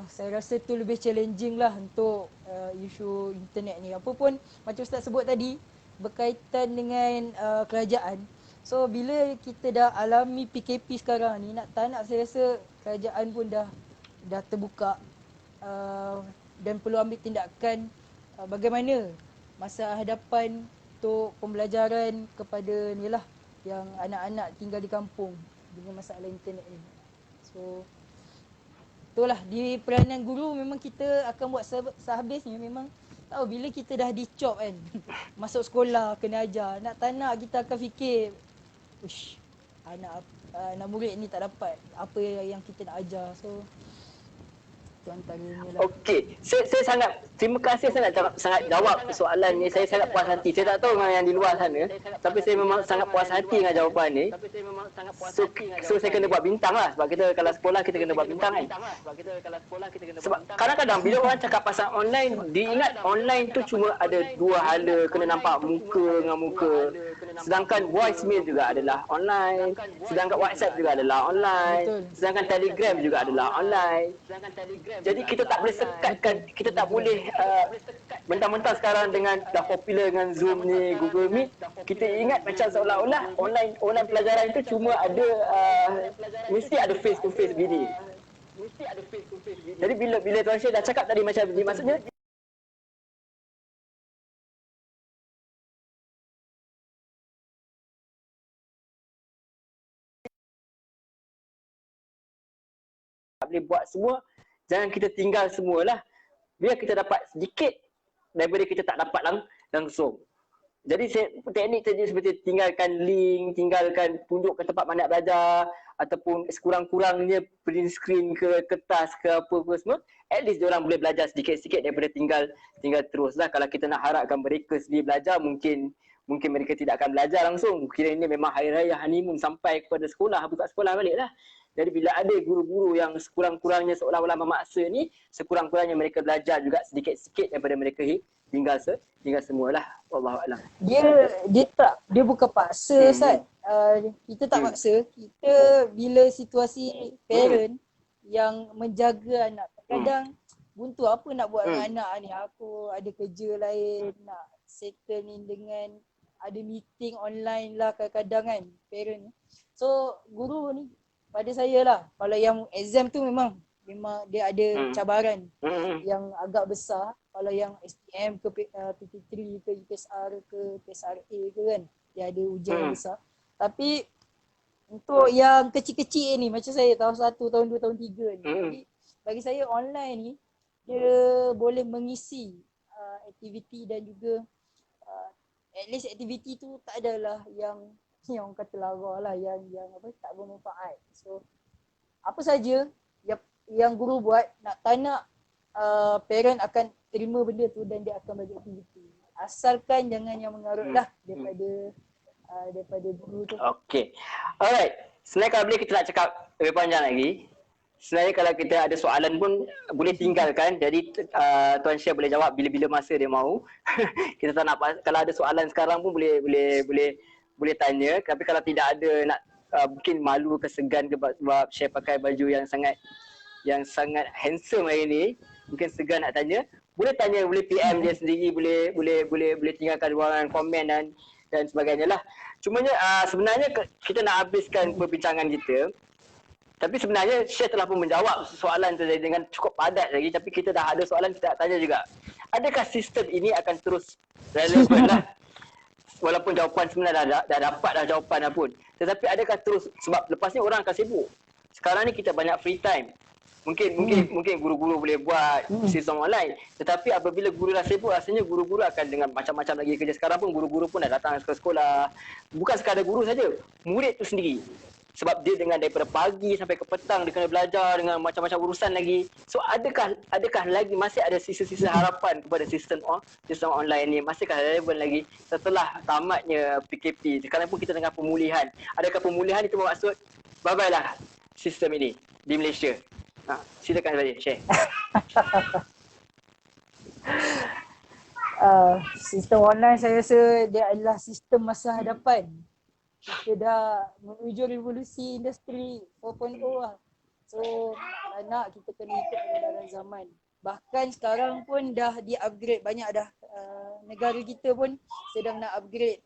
saya rasa tu lebih challenging lah untuk isu internet ni. Apa pun macam Ustaz sebut tadi, berkaitan dengan kerajaan. So bila kita dah alami PKP sekarang ni, nak tak nak saya rasa kerajaan pun dah terbuka dan perlu ambil tindakan bagaimana masa hadapan untuk pembelajaran kepada ni lah, yang anak-anak tinggal di kampung dengan masalah internet ni. So itulah, di peranan guru memang kita akan buat sehabisnya. Memang tahu bila kita dah dicop kan masuk sekolah kena ajar, nak tak nak kita akan fikir, ush, anak murid ni tak dapat apa yang kita nak ajar. So itu antaranya lah. Okey, saya sangat terima kasih sangat jawab soalan ni. Saya sangat puas hati. Saya tak tahu dengan yang di luar sana, tapi saya memang sangat puas hati dengan jawapan ni. So saya kena buat bintang lah, sebab kita kalau sekolah kita kena buat bintang kan. Sebab kadang-kadang bila orang cakap pasal online, diingat online tu cuma ada dua hala, kena nampak muka dengan muka. Sedangkan voicemail juga adalah online, sedangkan WhatsApp juga adalah online, sedangkan Telegram juga adalah online. Jadi kita tak boleh sekatkan, kita tak boleh mentang-mentang sekarang dengan dah popular dengan Zoom ni, Google Meet, kita ingat macam seolah-olah online pelajaran itu cuma ada mesti ada face to face begini. Jadi bila Tuan Syed dah cakap tadi macam ni, maksudnya tak boleh buat semua, jangan kita tinggal semualah. Biar kita dapat sedikit daripada kita tak dapat langsung. Jadi teknik tadi seperti tinggalkan link, tinggalkan tunjuk ke tempat mana nak belajar, ataupun sekurang-kurangnya print screen ke kertas ke apa semua, at least diorang boleh belajar sedikit-sedikit daripada tinggal teruslah. Kalau kita nak harapkan mereka sendiri belajar, mungkin mereka tidak akan belajar langsung. Kira ini memang hari raya honeymoon sampai kepada sekolah, buka sekolah baliklah. Jadi bila ada guru-guru yang sekurang-kurangnya seolah-olah memaksa ni, sekurang-kurangnya mereka belajar juga sedikit-sedikit daripada mereka tinggal semualah. Wallahualam. Dia bukan paksa, Ustaz. Kita tak paksa. Kita bila situasi parent yang menjaga anak, kadang buntu apa nak buat dengan anak ni. Aku ada kerja lain, nak settle ni dengan ada meeting online lah kadang-kadang kan, parent. So guru ni pada saya lah, kalau yang exam tu memang dia ada cabaran yang agak besar. Kalau yang SPM ke PT3 ke UPSR ke PSRA ke kan, dia ada ujian yang besar. Tapi untuk yang kecil-kecil ni, macam saya tahun 1, tahun 2, tahun 3 ni, jadi bagi saya online ni dia boleh mengisi aktiviti dan juga at least aktiviti tu tak adalah yang yang orang kata lara lah, yang apa, tak bermanfaat. So apa saja yang guru buat, tak nak parent akan terima benda tu dan dia akan bagi aktiviti. Asalkan jangan yang mengarut lah daripada guru tu. Okay. Alright. Sebenarnya kalau boleh kita nak cakap lebih panjang lagi. Sebenarnya kalau kita ada soalan pun boleh tinggalkan. Jadi Tuan Syah boleh jawab bila-bila masa dia mahu. Kita tak nak, kalau ada soalan sekarang pun boleh tanya. Tapi kalau tidak ada, nak mungkin malu ke segan ke sebab Syah pakai baju yang sangat handsome hari ni, mungkin segan nak tanya, boleh tanya, boleh PM dia sendiri, boleh tinggalkan ruangan komen dan sebagainya lah. Cumanya sebenarnya kita nak habiskan perbincangan kita. Tapi sebenarnya Syekh telah pun menjawab soalan tu dengan cukup padat lagi. Tapi kita dah ada soalan, kita nak tanya juga. Adakah sistem ini akan terus relevan lah? Walaupun jawapan sebenarnya dah dapat dah jawapan dah pun. Tetapi adakah terus, sebab lepas ni orang akan sibuk. Sekarang ni kita banyak free time. Mungkin guru-guru boleh buat sistem online. Tetapi apabila guru dah sibuk, rasanya guru-guru akan dengan macam-macam lagi kerja. Sekarang pun guru-guru pun dah datang ke sekolah. Bukan sekadar guru saja, murid tu sendiri. Sebab dia dengan daripada pagi sampai ke petang dia kena belajar dengan macam-macam urusan lagi. So adakah lagi masih ada sisa-sisa harapan kepada sistem online ni? Masihkah relevan lagi setelah tamatnya PKP? Sekarang pun kita tengah pemulihan. Adakah pemulihan itu bermaksud bye-bye sistem ini di Malaysia? Silakan balik, Syekh. Sistem online saya rasa dia adalah sistem masa hadapan. Kita dah menuju revolusi industri 4.0 lah. So nak kita kena ikut keadaan zaman. Bahkan sekarang pun dah di-upgrade banyak dah. Negara kita pun sedang nak upgrade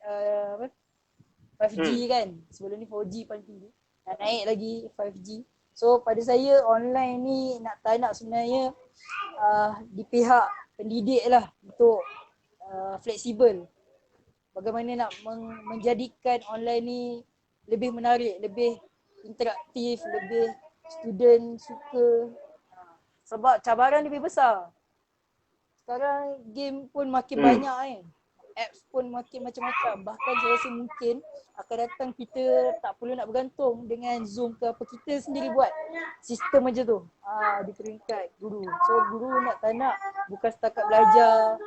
5G kan. Sebelum ni 4G paling tinggi. Nak naik lagi 5G. So pada saya online ni tak nak sebenarnya di pihak pendidik lah untuk fleksibel. Bagaimana nak menjadikan online ni lebih menarik, lebih interaktif, lebih student suka. Sebab cabaran lebih besar. Sekarang game pun makin banyak kan. Apps pun makin macam-macam. Bahkan saya rasa mungkin akan datang kita tak perlu nak bergantung dengan Zoom ke apa. Kita sendiri buat sistem macam tu di peringkat guru. So guru tak nak bukan setakat belajar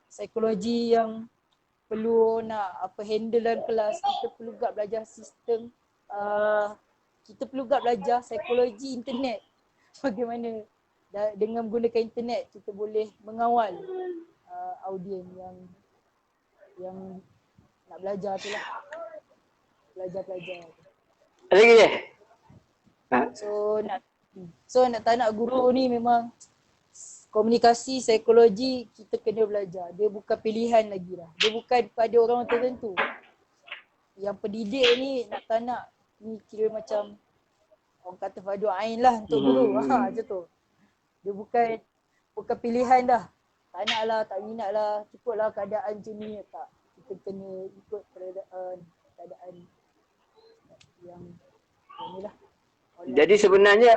psikologi yang perlu nak handle dalam kelas. Kita perlu juga belajar sistem, kita perlu juga belajar psikologi internet. Bagaimana dengan menggunakan internet kita boleh mengawal audien yang nak belajar tu lah. Belajar. Ada lagi je? So nak tak nak guru ni memang komunikasi, psikologi kita kena belajar. Dia bukan pilihan lagi lah. Dia bukan pada orang tertentu. Yang pendidik ni tak nak ni kira macam orang kata fardu ain lah untuk guru. Macam tu. Dia bukan pilihan dah. Tak nak lah, tak minat lah. Ikutlah keadaan macam ni. Tak. Kita kena ikut keadaan yang ni lah. Jadi sebenarnya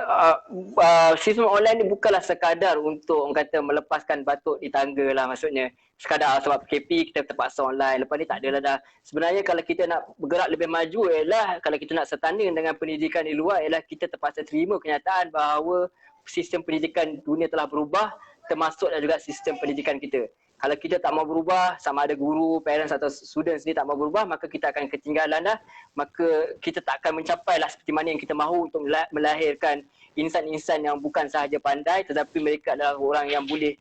sistem online ni bukanlah sekadar untuk orang kata melepaskan batuk di tangga lah, maksudnya sekadar sebab PKP kita terpaksa online, lepas ni tak adalah dah. Sebenarnya kalau kita nak bergerak lebih maju ialah kalau kita nak setanding dengan pendidikan di luar ialah kita terpaksa terima kenyataan bahawa sistem pendidikan dunia telah berubah, termasuk juga sistem pendidikan kita. Kalau kita tak mau berubah, sama ada guru, parents atau student sendiri tak mau berubah, maka kita akan ketinggalan dah. Maka kita tak akan mencapai lah seperti mana yang kita mahu untuk melahirkan insan-insan yang bukan sahaja pandai, tetapi mereka adalah orang yang boleh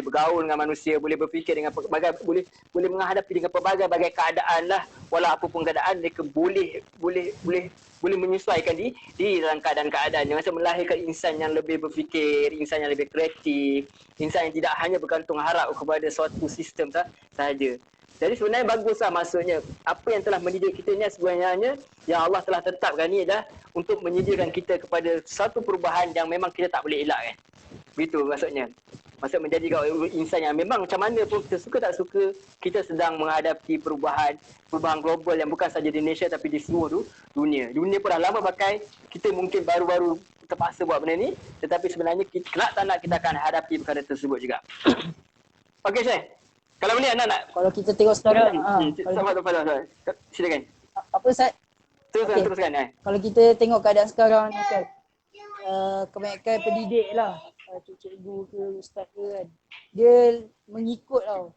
bergaul dengan manusia, boleh berfikir dengan boleh menghadapi dengan pelbagai keadaan lah. Walau apapun keadaan, mereka boleh menyesuaikan diri dalam keadaan-keadaan. Yang maksud melahirkan insan yang lebih berfikir, insan yang lebih kreatif, insan yang tidak hanya bergantung harap kepada suatu sistem sahaja. Jadi sebenarnya baguslah, maksudnya apa yang telah mendidik kita ni sebenarnya yang Allah telah tetapkan ni adalah untuk menyediakan kita kepada satu perubahan yang memang kita tak boleh elakkan. Begitu maksudnya. Maksud menjadi insan yang memang macam mana pun kita suka tak suka, kita sedang menghadapi perubahan global yang bukan saja di Malaysia tapi di seluruh dunia. Dunia pun dah lama pakai, kita mungkin baru-baru terpaksa buat benda ni, tetapi sebenarnya kita tak nak kita akan hadapi perkara tersebut juga. Okey Syekh. Kalau boleh anak nak Kalau kita tengok sekarang, Fadal. Silakan. apa Ustaz? Teruskan. Kalau kita tengok keadaan sekarang ni kan, kebanyakan pendidik lah, cikgu ke ustaz ke kan, dia mengikut tau.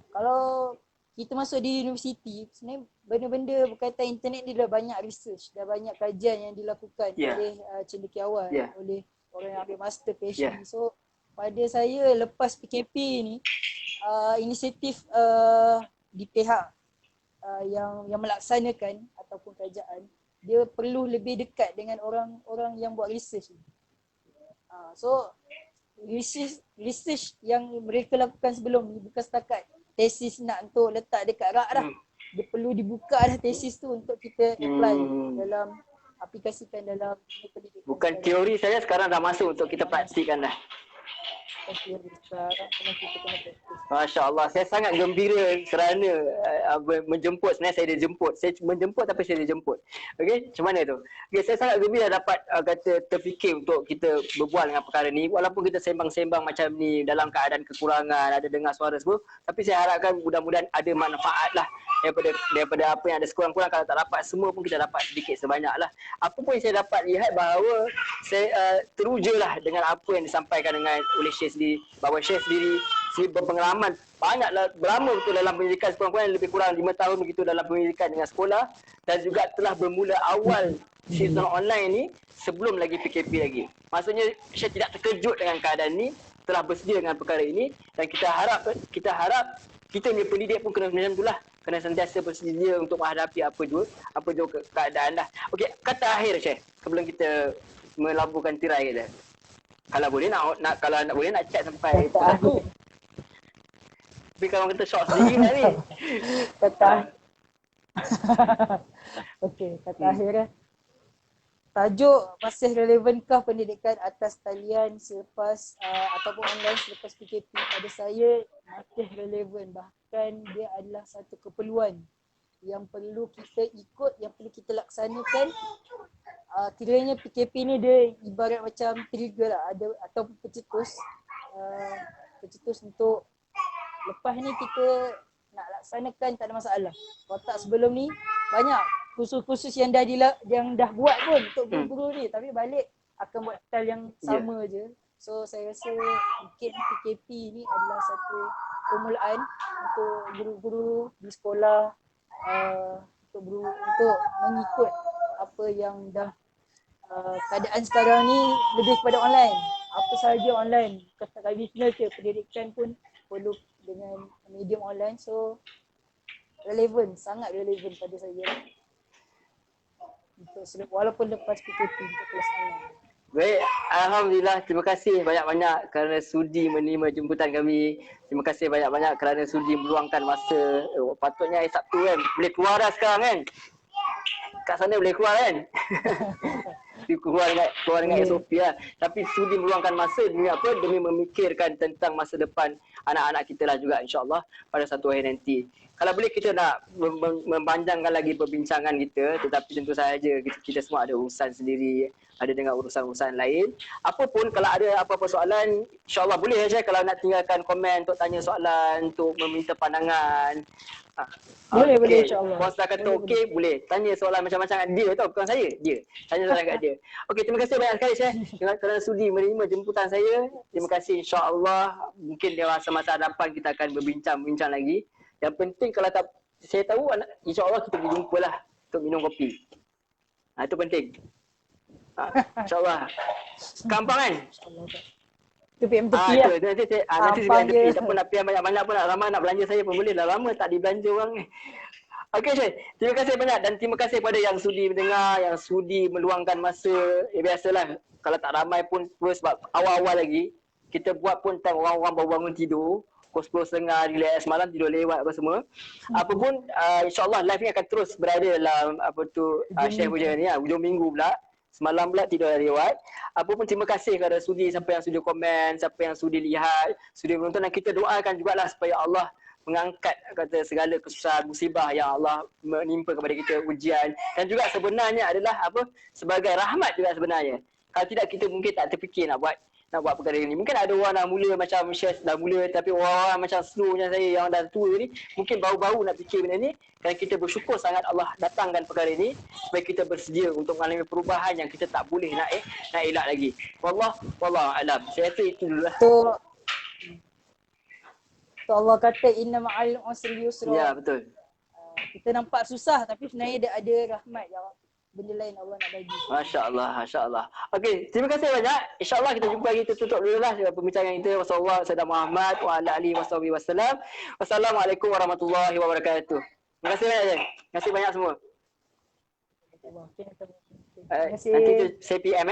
Kalau kita masuk di universiti, sebenarnya benda-benda berkaitan internet ni dah banyak research, dah banyak kajian yang dilakukan oleh cendekiawan, oleh orang yang ambil master PhD. So pada saya lepas PKP ni, inisiatif di pihak yang melaksanakan ataupun kerajaan, dia perlu lebih dekat dengan orang-orang yang buat research ni. So research yang mereka lakukan sebelum ni bukan setakat tesis nak untuk letak dekat rak dah. Dia perlu dibuka dah tesis tu untuk kita apply dalam, aplikasikan dalam pendidikan. Bukan teori saja, sekarang dah masuk untuk kita praktikkan dah. Masya Allah, saya sangat gembira kerana menjemput. Sebenarnya saya dijemput. Saya menjemput tapi saya dijemput. Okey, macam mana tu? Okay, saya sangat gembira dapat terfikir untuk kita berbual dengan perkara ni. Walaupun kita sembang-sembang macam ni dalam keadaan kekurangan, ada dengar suara semua, tapi saya harapkan mudah-mudahan ada manfaat lah daripada apa yang ada. Sekurang-kurang kalau tak dapat semua pun kita dapat sedikit sebanyak lah. Apa pun yang saya dapat lihat bahawa saya teruja lah dengan apa yang disampaikan oleh Syekh sendiri, bahawa Syekh sendiri berpengalaman banyaklah, berlama betul dalam pendidikan, sekurang-kurangnya lebih kurang 5 tahun begitu dalam pendidikan dengan sekolah, dan juga telah bermula awal sistem online ni sebelum lagi PKP lagi. Maksudnya Syekh tidak terkejut dengan keadaan ni, telah bersedia dengan perkara ini, dan kita harap kita punya pendidik pun kena macam itulah, kena sentiasa bersedia untuk menghadapi apa jua keadaan dah. Okey, kata akhir Syekh sebelum kita melabuhkan tirai kita. Kalau boleh nak chat sampai aku. Tapi kalau kita short sendiri lah ni. Kata okey, kata akhir tajuk masih relevankah pendidikan atas talian selepas ataupun online selepas PKP? Pada saya masih relevan, bahkan dia adalah satu keperluan yang perlu kita ikut, yang perlu kita laksanakan. Kiranya PKP ni dia ibarat macam trigger lah, ada ataupun pencetus untuk lepas ni kita nak laksanakan, tak ada masalah. Kalau tak sebelum ni banyak kursus-kursus yang dah buat pun untuk guru-guru ni, tapi balik akan buat style yang sama je. So saya rasa mungkin PKP ni adalah satu permulaan untuk guru-guru di sekolah untuk mengikut apa yang dah keadaan sekarang ni, lebih kepada online. Apa sahaja online, katakan bisnes ke, pendidikan pun perlu dengan medium online. So relevan, sangat relevan pada saya walaupun lepas PKP untuk kelas online. Baik, Alhamdulillah, terima kasih banyak-banyak kerana sudi menerima jemputan kami. Terima kasih banyak-banyak kerana sudi meluangkan masa. Patutnya hari Sabtu kan, boleh keluar dah sekarang kan? Kat sana boleh keluar kan? keluar dengan SOP lah. Tapi sudi meluangkan masa demi memikirkan tentang masa depan anak-anak kita lah juga, insyaAllah pada satu hari nanti. Kalau boleh kita nak mempanjangkan lagi perbincangan kita, tetapi tentu sahaja kita semua ada urusan sendiri, ada dengan urusan-urusan lain. Apapun, kalau ada apa-apa soalan, insyaAllah boleh saja kalau nak tinggalkan komen untuk tanya soalan, untuk meminta pandangan. Boleh insyaAllah. Puan dah kata okey, boleh tanya soalan macam-macam dia tau, bukan saya, dia tanya soalan kat dia. Okey, terima kasih banyak sekali Syekh kerana sudi menerima jemputan saya. Terima kasih, insyaAllah mungkin di masa hadapan kita akan berbincang lagi. Yang penting kalau tak saya tahu, insyaAllah kita berjumpa lah untuk minum kopi. Itu penting. InsyaAllah. Gampang kan? Itu PM tepi lah. Nanti saya tepi. Tak pun nak PM banyak-banyak pun, nak ramai nak belanja saya pun boleh. Dah lama tak dibelanja orang ni. Okey Syekh, terima kasih banyak dan terima kasih kepada yang sudi mendengar, yang sudi meluangkan masa. Biasalah kalau tak ramai pun sebab awal-awal lagi kita buat pun time orang-orang baru bangun tidur. Pukul 10.30 relax, semalam tidur lewat apa semua. Apapun insyaAllah live ni akan terus berada dalam Syekh punya ni hujung minggu pula. Semalam pula tidur lewat. Apapun terima kasih kepada sudi, siapa yang sudi komen, siapa yang sudi lihat, sudi menonton, dan kita doakan jugalah supaya Allah mengangkat segala kesusahan musibah yang Allah menimpa kepada kita, ujian, dan juga sebenarnya adalah sebagai rahmat juga sebenarnya. Kalau tidak kita mungkin tak terfikir nak buat nak buat perkara ini. Mungkin ada orang dah mula macam share, dah mula, tapi orang-orang macam slow macam saya yang dah tua ni mungkin baru-baru nak fikir benda ni, dan kita bersyukur sangat Allah datangkan perkara ini supaya kita bersedia untuk mengalami perubahan yang kita tak boleh nak elak lagi. Wallahu alam. Saya rasa itu dululah. So Allah kata inna ma'al usri yusra. Ya, betul. Kita nampak susah tapi sebenarnya dia ada rahmat yang benda lain Allah nak bagi. Masya-Allah, masya-Allah. Okey, terima kasih banyak. Insya-Allah kita jumpa lagi, kita tutup dululah perbincangan kita. Wassallallahu alaihi Muhammad wa ala alihi wasallam. Wassalamualaikum warahmatullahi wabarakatuh. Terima kasih banyak. Terima kasih banyak semua. Terima kasih. Nanti saya PM